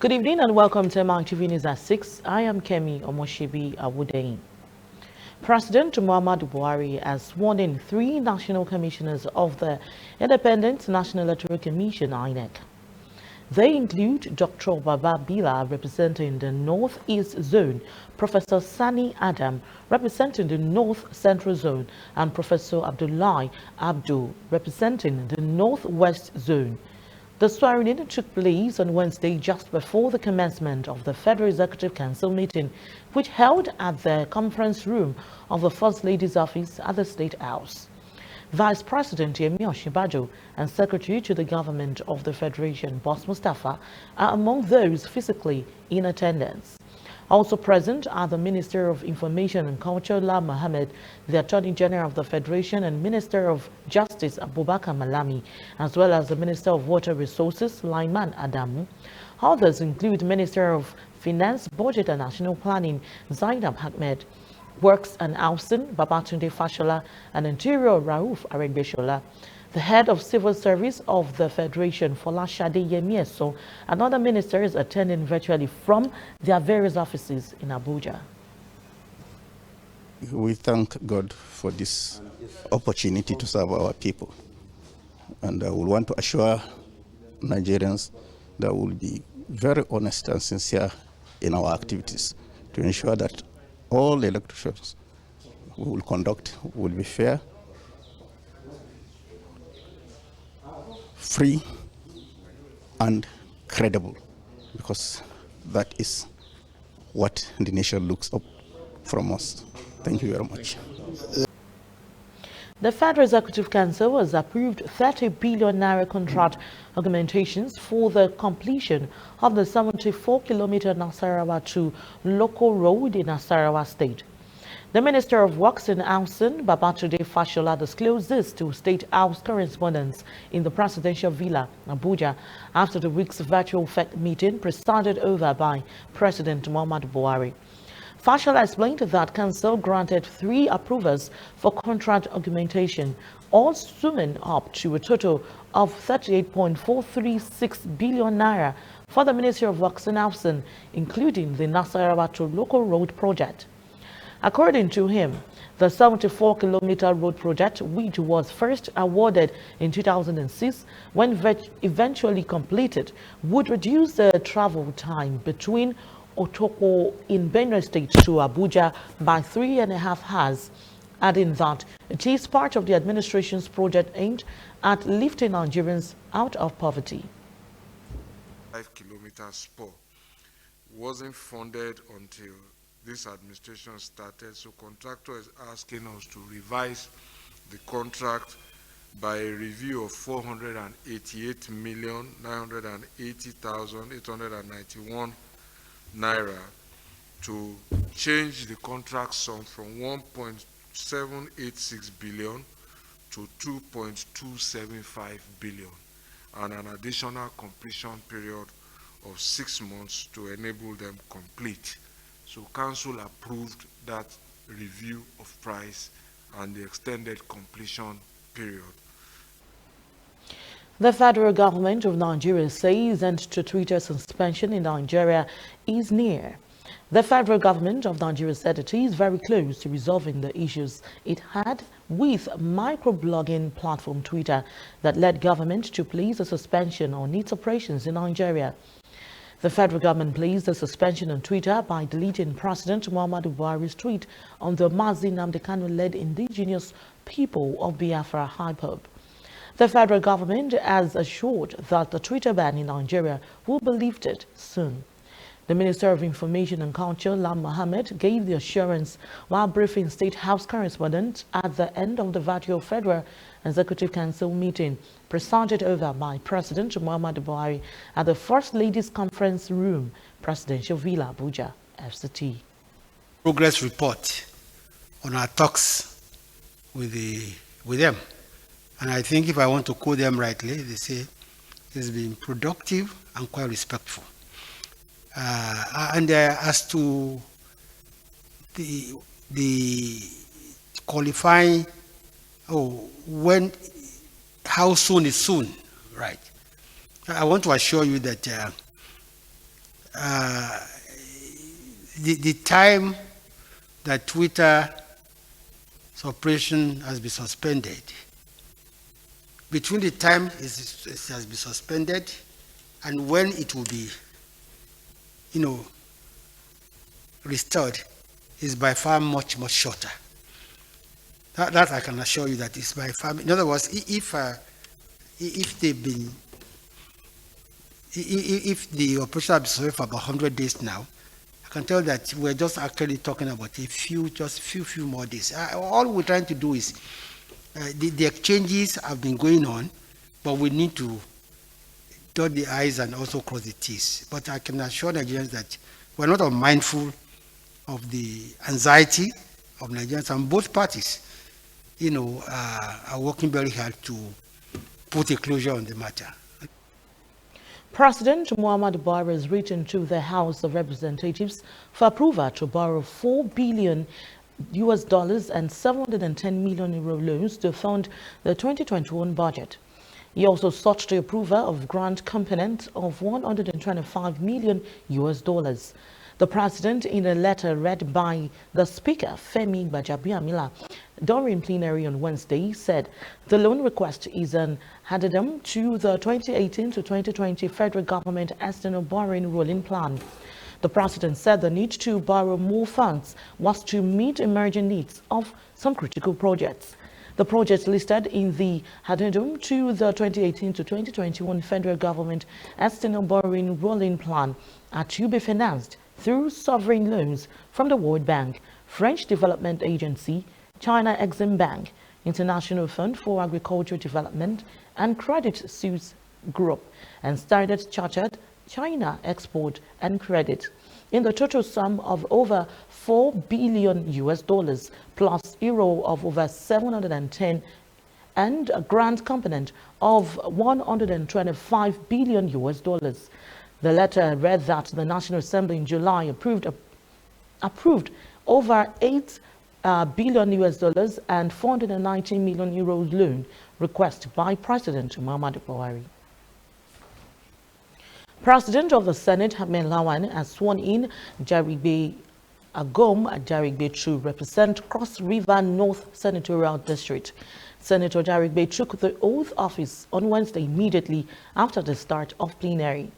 Good evening and welcome to Mitv News at 6. I am Kemi Omoshebi Awudein. President Muhammadu Buhari has sworn in 3 national commissioners of the Independent National Electoral Commission (INEC). They include Dr. Baba Bila representing the North East Zone, Professor Sani Adam representing the North Central Zone, and Professor Abdullahi Abdul representing the North West Zone. The swearing-in took place on Wednesday just before the commencement of the Federal Executive Council meeting, which held at the conference room of the First Lady's office at the State House. Vice President Yemi Osinbajo and Secretary to the Government of the Federation, Boss Mustafa, are among those physically in attendance. Also present are the Minister of Information and Culture, La Mohammed, the Attorney General of the Federation, and Minister of Justice, Abubakar Malami, as well as the Minister of Water Resources, Laiman Adamu. Others include Minister of Finance, Budget and National Planning, Zainab Ahmed, Works and Housing, Babatunde Fashola, and Interior, Rauf Aregbesola. The head of Civil Service of the Federation, Folashade Yemieso, and other ministers attending virtually from their various offices in Abuja. We thank God for this opportunity to serve our people. And I would want to assure Nigerians that we will be very honest and sincere in our activities to ensure that all elections we will conduct will be fair, free and credible, because that is what the nation looks up from us. Thank you very much. The Federal Executive Council has approved 30 billion naira contract augmentations for the completion of the 74-kilometer Nasarawa to local road in Nasarawa State. The Minister of Works and Housing, Babatunde Fashola, disclosed this to State House correspondents in the Presidential Villa, Abuja, after the week's virtual FEC meeting presided over by President Muhammadu Buhari. Fashola explained that Council granted 3 approvals for contract augmentation, all summing up to a total of 38.436 billion naira for the Ministry of Works and Housing, including the Nasarawa to local road project. According to him, the 74-kilometer road project, which was first awarded in 2006, when eventually completed, would reduce the travel time between Otoko in Benue State to Abuja by 3.5 hours, adding that it is part of the administration's project aimed at lifting Nigerians out of poverty. 5-kilometer spur wasn't funded until this administration started, so contractor is asking us to revise the contract by a review of 488,980,891 naira to change the contract sum from 1.786 billion to 2.275 billion, and an additional completion period of 6 months to enable them complete. So Council approved that review of price and the extended completion period. The federal government of Nigeria says end to Twitter suspension in Nigeria is near. The federal government of Nigeria said it is very close to resolving the issues it had with microblogging platform Twitter that led government to place a suspension on its operations in Nigeria. The federal government placed a suspension on Twitter by deleting President Muhammadu Buhari's tweet on the Mazi Nnamdi Kanu-led indigenous people of Biafra IPOB. The federal government has assured that the Twitter ban in Nigeria will be lifted soon. The Minister of Information and Culture, La Mohammed, gave the assurance while briefing State House correspondents at the end of the virtual Federal Executive Council meeting presided over by President Muhammadu Buhari at the First Lady's Conference Room, Presidential Villa, Abuja, FCT. Progress report on our talks with them. And I think if I want to quote them rightly, they say it's been productive and quite respectful. As to the qualifying, how soon is soon, right? I want to assure you that the time that Twitter's operation has been suspended, between the time it has been suspended and when it will be, restored, is by far much, much shorter. That I can assure you that is by far. In other words, if the operation has been suspended for about 100 days now, I can tell that we're just actually talking about a few more days. All we're trying to do is the exchanges have been going on, but we need to dot the I's and also cross the T's. But I can assure Nigerians that we're not unmindful of the anxiety of Nigerians, and both parties, are working very hard to put a closure on the matter. President Muhammadu Buhari has written to the House of Representatives for approval to borrow $4 billion and 710 million euro loans to fund the 2021 budget. He also sought the approval of grant component of $125 million. The president, in a letter read by the Speaker, Femi Gbajabiamila, during plenary on Wednesday, said the loan request is an addendum to the 2018 to 2020 federal government external borrowing rolling plan. The president said the need to borrow more funds was to meet emerging needs of some critical projects. The projects listed in the addendum to the 2018 to 2021 federal government external borrowing rolling plan are to be financed through sovereign loans from the World Bank, French Development Agency, China Exim Bank, International Fund for Agricultural Development, and Credit Suisse Group, and Standard Chartered China Export and Credit, in the total sum of over $4 billion plus euro of over 710 and a grant component of $125 billion. The letter read that the National Assembly in July approved over $8 billion and 419 million euros loan request by President Muhammadu Buhari. President of the Senate, Ahmed Lawan, has sworn in Jarigbe Agom Jarigbe to represent Cross River North Senatorial District. Senator Jarigbe took the oath of office on Wednesday immediately after the start of plenary.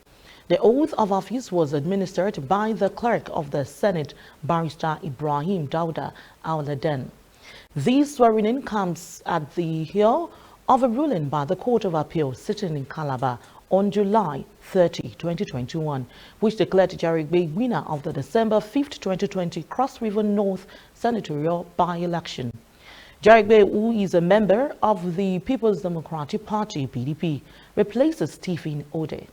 The oath of office was administered by the clerk of the Senate, Barrister Ibrahim Dauda Al-Laden. This swearing-in comes at the heel of a ruling by the Court of Appeal sitting in Calabar on July 30, 2021, which declared Jarigbe winner of the December 5, 2020 Cross River North Senatorial by-election. Jarigbe, who is a member of the People's Democratic Party, PDP, replaces Stephen Ode.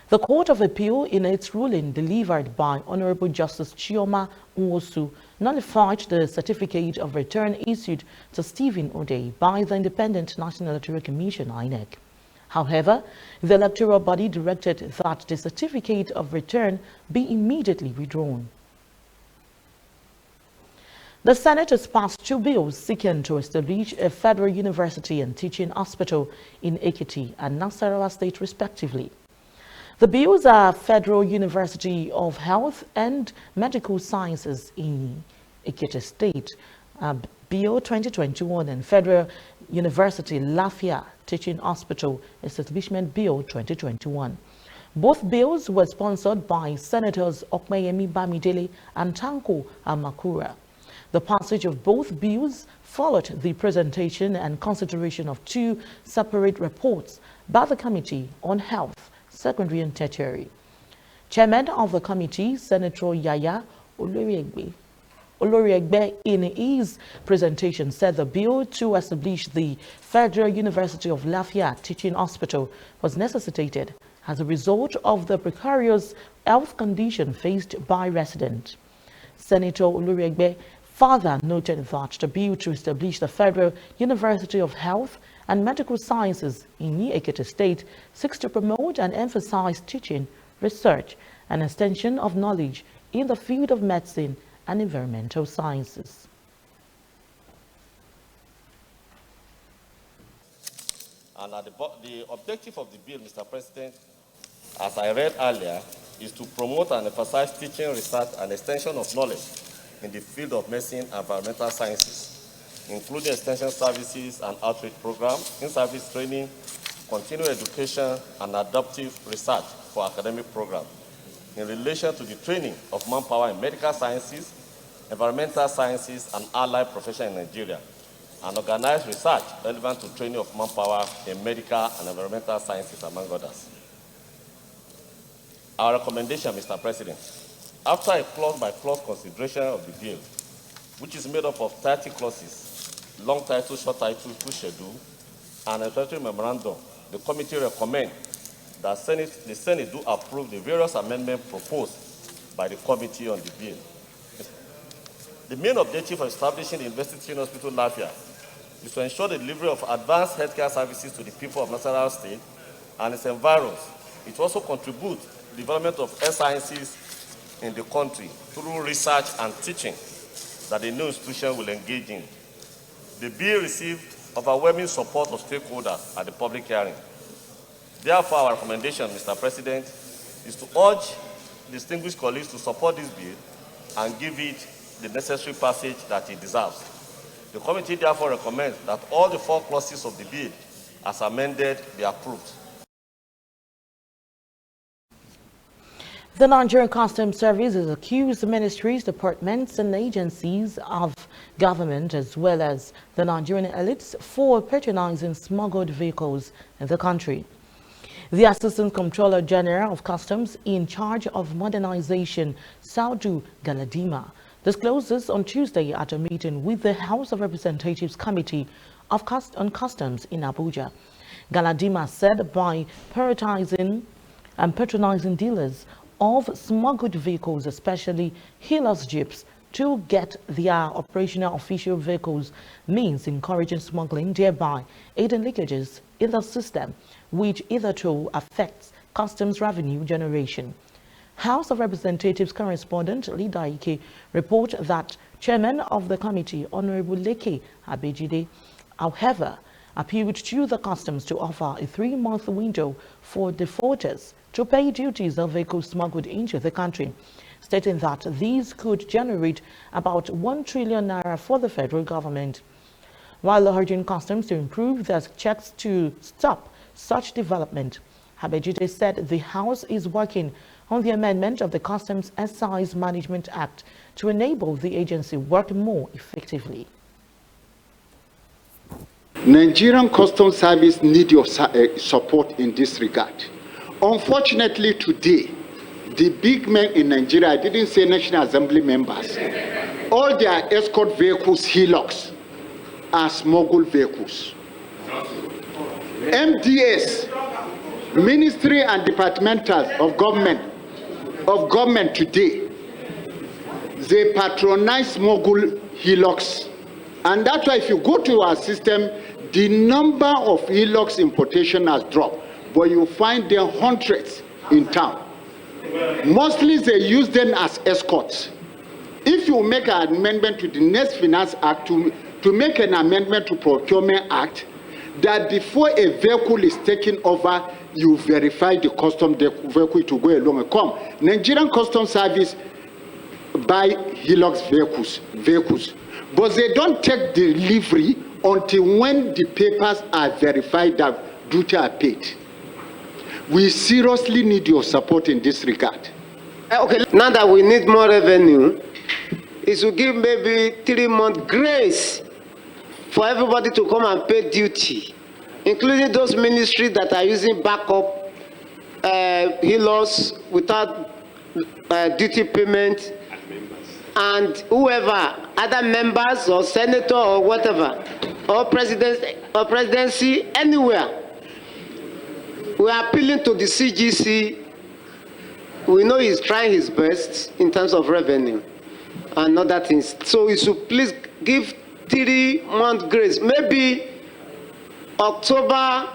The Court of Appeal, in its ruling delivered by Honorable Justice Chioma Nwosu, nullified the certificate of return issued to Stephen Ode by the Independent National Electoral Commission, INEC. However, the electoral body directed that the certificate of return be immediately withdrawn. The Senate has passed 2 bills seeking to establish a federal university and teaching hospital in Ekiti and Nasarawa State, respectively. The bills are Federal University of Health and Medical Sciences in Ekiti State, Bill 2021, and Federal University Lafia Teaching Hospital Establishment Bill 2021. Both bills were sponsored by Senators Okmeyemi Bamidele and Tanko Amakura. The passage of both bills followed the presentation and consideration of 2 separate reports by the Committee on Health, Secondary and Tertiary. Chairman of the committee, Senator Yaya Oloriegbe, in his presentation, said the bill to establish the Federal University of Lafia Teaching Hospital was necessitated as a result of the precarious health condition faced by residents. Senator Oloriegbe further noted that the bill to establish the Federal University of Health and Medical Sciences in Ekiti State seeks to promote and emphasize teaching, research, and extension of knowledge in the field of medicine and environmental sciences. And the objective of the bill, Mr. President, as I read earlier, is to promote and emphasize teaching, research, and extension of knowledge in the field of medicine and environmental sciences, including extension services and outreach programs, in-service training, continuing education, and adaptive research for academic programs in relation to the training of manpower in medical sciences, environmental sciences, and allied professions in Nigeria, and organize research relevant to training of manpower in medical and environmental sciences, among others. Our recommendation, Mr. President, after a clause-by-clause consideration of the bill, which is made up of 30 clauses, long title, short title, full schedule, and a statutory memorandum, the committee recommends that the Senate do approve the various amendments proposed by the committee on the bill. The main objective of establishing the University Hospital Lafia is to ensure the delivery of advanced healthcare services to the people of Nasarawa State and its environs. It also contributes to the development of health sciences in the country through research and teaching that the new institution will engage in. The bill received overwhelming support of stakeholders at the public hearing. Therefore, our recommendation, Mr. President, is to urge distinguished colleagues to support this bill and give it the necessary passage that it deserves. The committee therefore recommends that all the 4 clauses of the bill, as amended, be approved. The Nigerian Customs Service has accused ministries, departments, and agencies of government, as well as the Nigerian elites, for patronizing smuggled vehicles in the country. The Assistant Comptroller General of Customs in charge of modernization, Saudu Galadima, disclosed this on Tuesday at a meeting with the House of Representatives Committee on Customs in Abuja. Galadima said by patronizing dealers of smuggled vehicles, especially Hilux jeeps, to get their operational official vehicles means encouraging smuggling, thereby aiding leakages in the system, which hitherto affects customs revenue generation. House of Representatives correspondent Lida Ike report that Chairman of the committee, Honorable Leke Abejide, however, appealed to the customs to offer a 3-month window for defaulters to pay duties of vehicles smuggled into the country, stating that these could generate about 1 trillion naira for the federal government. While urging customs to improve their checks to stop such development, Abejide said the House is working on the amendment of the Customs Excise Management Act to enable the agency work more effectively. Nigerian Customs Service need your support in this regard. Unfortunately, today, the big men in Nigeria, I didn't say National Assembly members, all their escort vehicles, Hilux, are smuggled vehicles. MDS, Ministry and Departmentals of government today, they patronize smuggled Hilux. And that's why if you go to our system, the number of Hilux importation has dropped, but you find there hundreds in town. Mostly they use them as escorts. If you make an amendment to the next Finance Act to make an amendment to Procurement Act, that before a vehicle is taken over, you verify the custom vehicle to go along and come. Nigerian Customs Service buy Hilux vehicles, but they don't take delivery until when the papers are verified that duty are paid. We seriously need your support in this regard. Okay, now that we need more revenue, is to give maybe 3-month grace for everybody to come and pay duty, including those ministries that are using backup Hilux without duty payment, and whoever, other members or senator or whatever, or presidency, anywhere. We are appealing to the CGC. We know he's trying his best in terms of revenue and other things. So we should please give 3-month grace, maybe October,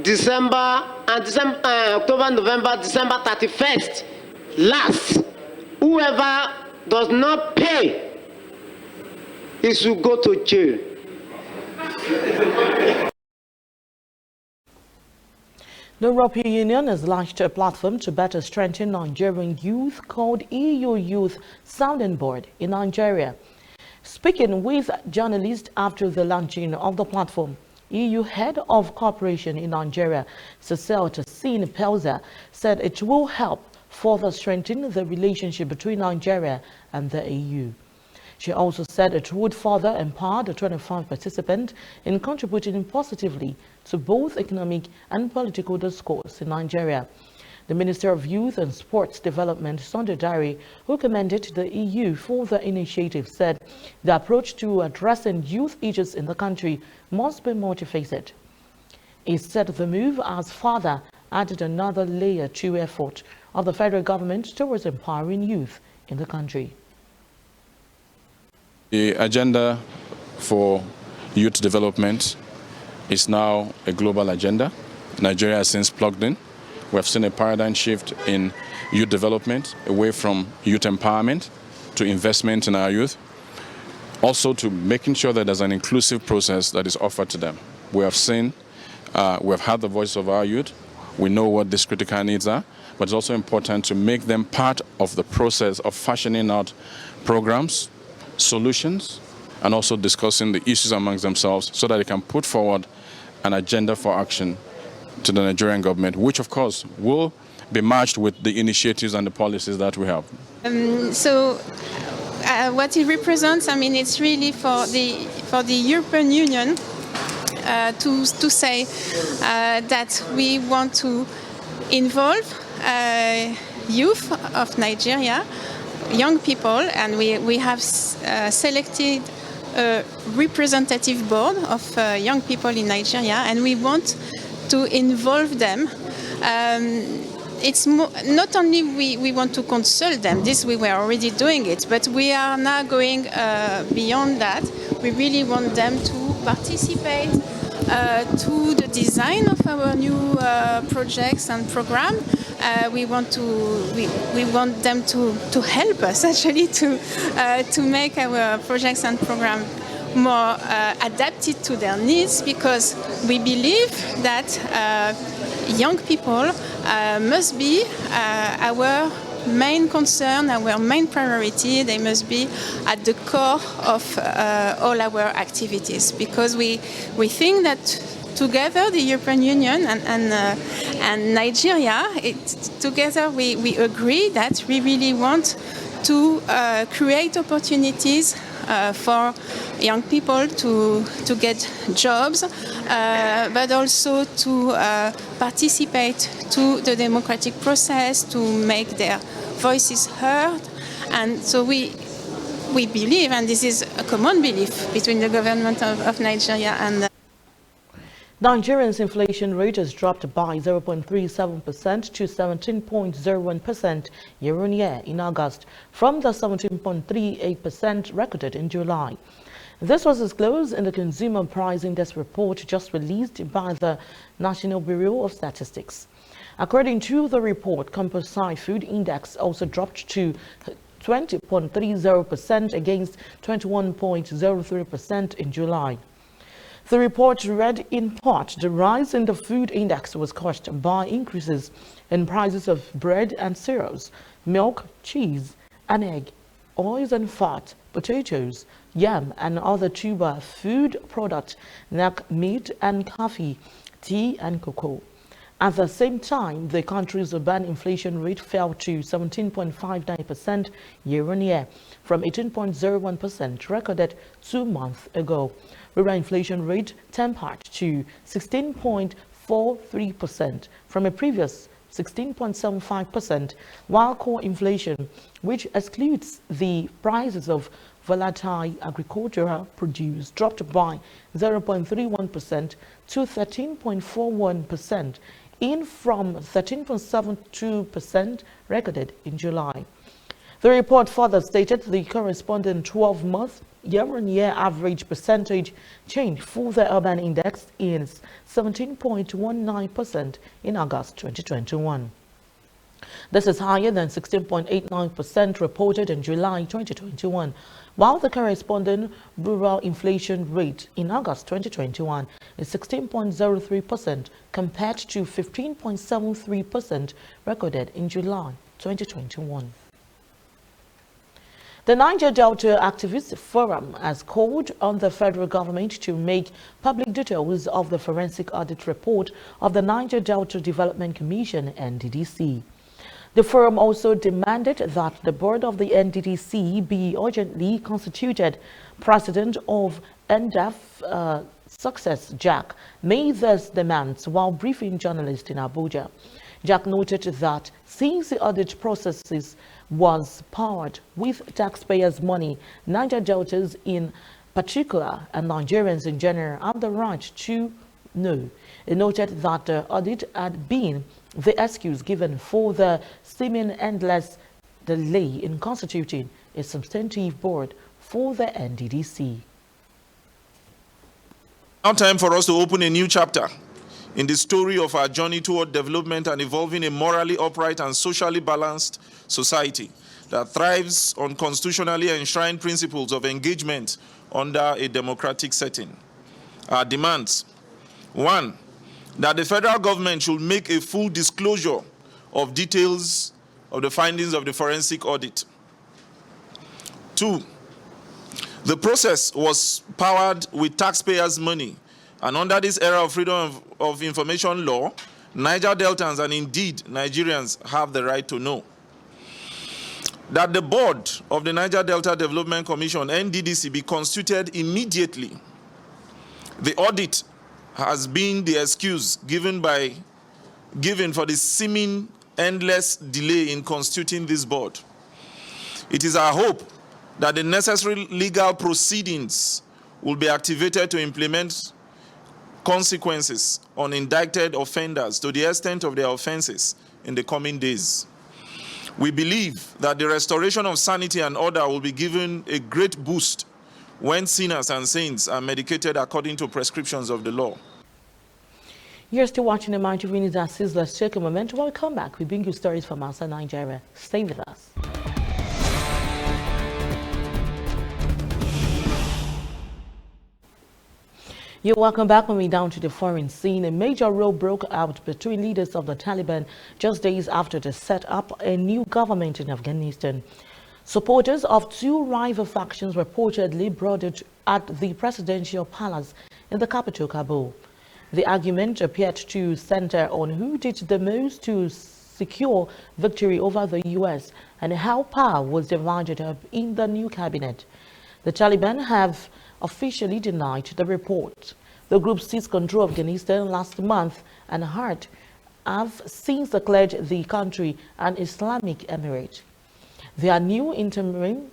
December, and October, November, December 31st. Last, whoever does not pay, he should go to jail. The European Union has launched a platform to better strengthen Nigerian youth called EU Youth Sounding Board in Nigeria. Speaking with journalists after the launching of the platform, EU Head of Cooperation in Nigeria, Cecile Tassine Pelza, said it will help further strengthen the relationship between Nigeria and the EU. She also said it would further empower the 25 participants in contributing positively to both economic and political discourse in Nigeria. The Minister of Youth and Sports Development, Sunday Dari, who commended the EU for the initiative, said the approach to addressing youth issues in the country must be multifaceted. He said the move has further added another layer to effort of the federal government towards empowering youth in the country. The agenda for youth development is now a global agenda. Nigeria has since plugged in. We have seen a paradigm shift in youth development, away from youth empowerment to investment in our youth, also to making sure that there's an inclusive process that is offered to them. We have seen, we have heard the voice of our youth. We know what these critical needs are, but it's also important to make them part of the process of fashioning out programs, solutions, and also discussing the issues amongst themselves so that they can put forward an agenda for action to the Nigerian government, which of course will be matched with the initiatives and the policies that we have. What it represents, I mean, it's really for the European Union to say that we want to involve youth of Nigeria, young people, and we have selected a representative board of young people in Nigeria, and we want to involve them. It's not only we want to consult them, this we were already doing it, but we are now going beyond that. We really want them to participate to the design of our new projects and program. We want them to help us actually to make our projects and program more adapted to their needs, because we believe that young people must be our main concern, our main priority. They must be at the core of all our activities, because we think that together, the European Union and Nigeria, together we agree that we really want to create opportunities for young people to get jobs, but also to participate to the democratic process, to make their voices heard. And so we believe, and this is a common belief between the government of Nigeria and Nigeria's inflation rate has dropped by 0.37% to 17.01% year-on-year in August, from the 17.38% recorded in July. This was disclosed in the Consumer Price Index report just released by the National Bureau of Statistics. According to the report, Composite Food Index also dropped to 20.30% against 21.03% in July. The report read in part, the rise in the food index was caused by increases in prices of bread and cereals, milk, cheese, and egg, oils and fat, potatoes, yam, and other tuber food products like meat and coffee, tea and cocoa. At the same time, the country's urban inflation rate fell to 17.59% year-on-year from 18.01% recorded 2 months ago. Rural inflation rate tempered to 16.43% from a previous 16.75%, while core inflation, which excludes the prices of volatile agricultural produce, dropped by 0.31% to 13.41%, in from 13.72% recorded in July. The report further stated the corresponding 12-month year-on-year average percentage change for the urban index is 17.19% in August 2021. This is higher than 16.89% reported in July 2021, while the corresponding rural inflation rate in August 2021 is 16.03% compared to 15.73% recorded in July 2021. The Niger Delta Activist Forum has called on the federal government to make public details of the forensic audit report of the Niger Delta Development Commission, NDDC. The forum also demanded that the board of the NDDC be urgently constituted. President of NDAF, Success Jack, made these demands while briefing journalists in Abuja. Jack noted that since the audit processes was powered with taxpayers' money, Niger Deltas in particular and Nigerians in general have the right to know. He noted that the audit had been the excuse given for the seeming endless delay in constituting a substantive board for the NDDC. Now time for us to open a new chapter in the story of our journey toward development and evolving a morally upright and socially balanced society that thrives on constitutionally enshrined principles of engagement under a democratic setting. Our demands: 1, that the federal government should make a full disclosure of details of the findings of the forensic audit. 2, the process was powered with taxpayers' money, and under this era of freedom of information law, Niger Deltans and indeed Nigerians have the right to know. That the board of the Niger Delta Development Commission, NDDC, be constituted immediately. The audit has been the excuse given for the seeming endless delay in constituting this board. It is our hope that the necessary legal proceedings will be activated to implement consequences on indicted offenders to the extent of their offenses in the coming days. We believe that the restoration of sanity and order will be given a great boost when sinners and saints are medicated according to prescriptions of the law. You're still watching the Mitv News at 6. Let's take a moment. When we come back, we bring you stories from outside Nigeria. Stay with us. You're welcome back. When we down to the foreign scene, a major row broke out between leaders of the Taliban just days after they set up a new government in Afghanistan. Supporters of two rival factions reportedly brooded at the presidential palace in the capital, Kabul. The argument appeared to center on who did the most to secure victory over the U.S. and how power was divided up in the new cabinet. The Taliban have officially denied the report. The group seized control of Afghanistan last month and have since declared the country an Islamic emirate. Their new interim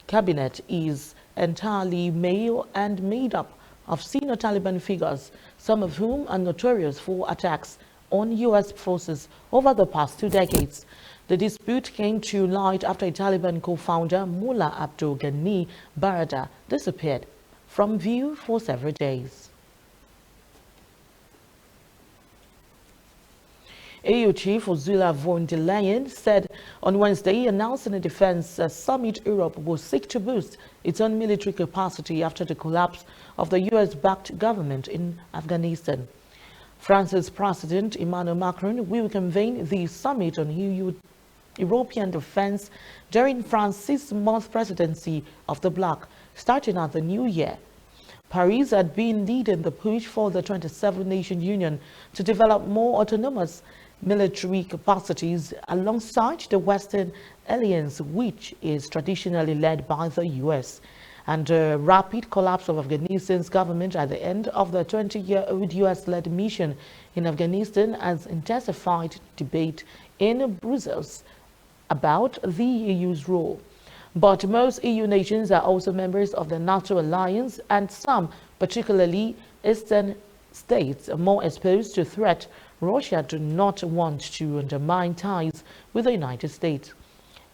cabinet is entirely male and made up of senior Taliban figures, some of whom are notorious for attacks on U.S. forces over the past 2 decades. The dispute came to light after a Taliban co-founder, Mullah Abdul Ghani Baradar, disappeared from view for several days. EU Chief Ursula von der Leyen said on Wednesday, announcing a defense summit, Europe will seek to boost its own military capacity after the collapse of the US-backed government in Afghanistan. France's President Emmanuel Macron will convene the summit on European defense during France's 6-month presidency of the bloc, starting at the new year. Paris had been leading the push for the 27-nation union to develop more autonomous military capacities alongside the Western alliance, which is traditionally led by the U.S. And the rapid collapse of Afghanistan's government at the end of the 20-year-old U.S.-led mission in Afghanistan has intensified debate in Brussels about the EU's role. But most EU nations are also members of the NATO alliance, and some, particularly eastern states more exposed to threat, Russia, do not want to undermine ties with the United States.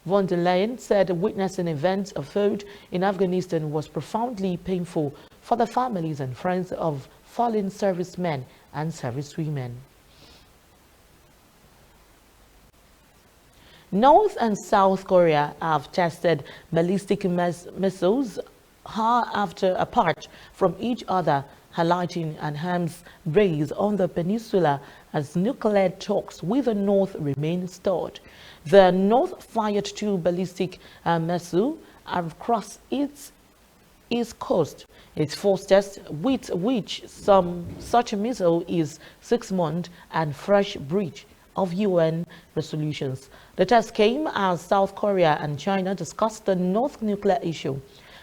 Von der Leyen said witnessing events afoot in Afghanistan was profoundly painful for the families and friends of fallen servicemen and servicewomen. North and South Korea have tested ballistic missiles apart from each other, highlighting an arms race on the peninsula as nuclear talks with the North remain stalled. The North fired 2 ballistic missiles across its east coast. Its first test, with which such a missile is 6 months and fresh breach of UN resolutions. The test came as South Korea and China discussed the North nuclear issue.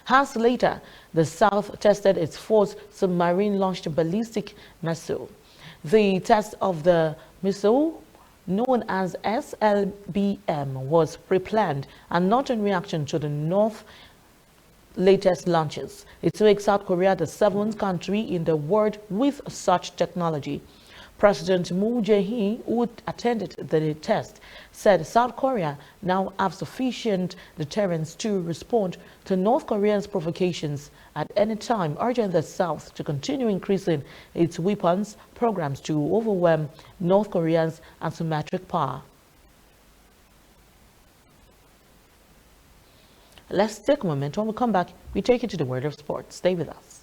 Hours later, the South tested its fourth submarine-launched ballistic missile. The test of the missile, known as SLBM, was pre-planned and not in reaction to the North's latest launches. It makes South Korea the 7th country in the world with such technology. President Moon Jae-in, who attended the test, said South Korea now have sufficient deterrence to respond to North Korea's provocations at any time, urging the South to continue increasing its weapons programs to overwhelm North Korea's asymmetric power. Let's take a moment. When we come back, we take you to the world of sports. Stay with us.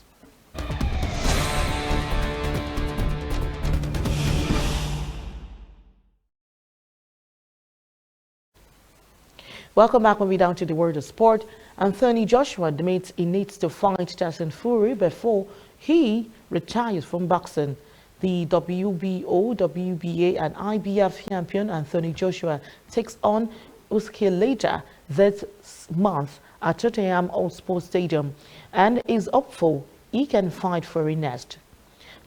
Welcome back. When we down to the world of sport. Anthony Joshua admits he needs to fight Tyson Fury before he retires from boxing. The WBO, WBA, and IBF champion Anthony Joshua takes on Usyk later this month at Tottenham Hotspur Stadium and is hopeful he can fight Fury next.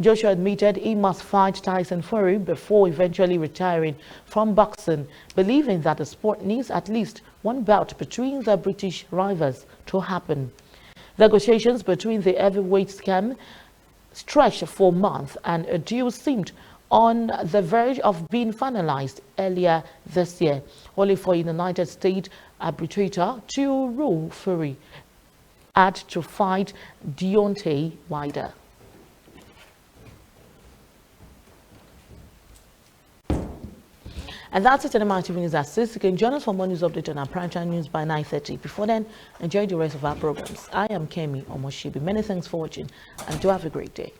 Joshua admitted he must fight Tyson Fury before eventually retiring from boxing, believing that the sport needs at least one bout between the British rivals to happen. Negotiations between the heavyweights can stretch for months, and a deal seemed on the verge of being finalized earlier this year, only for a United States arbitrator to rule Fury had to fight Deontay Wilder. And that's it in Mitv News at 6. You can join us for more news update on our primetime news by 9:30. Before then, enjoy the rest of our programs. I am Kemi Omoshibi. Many thanks for watching and do have a great day.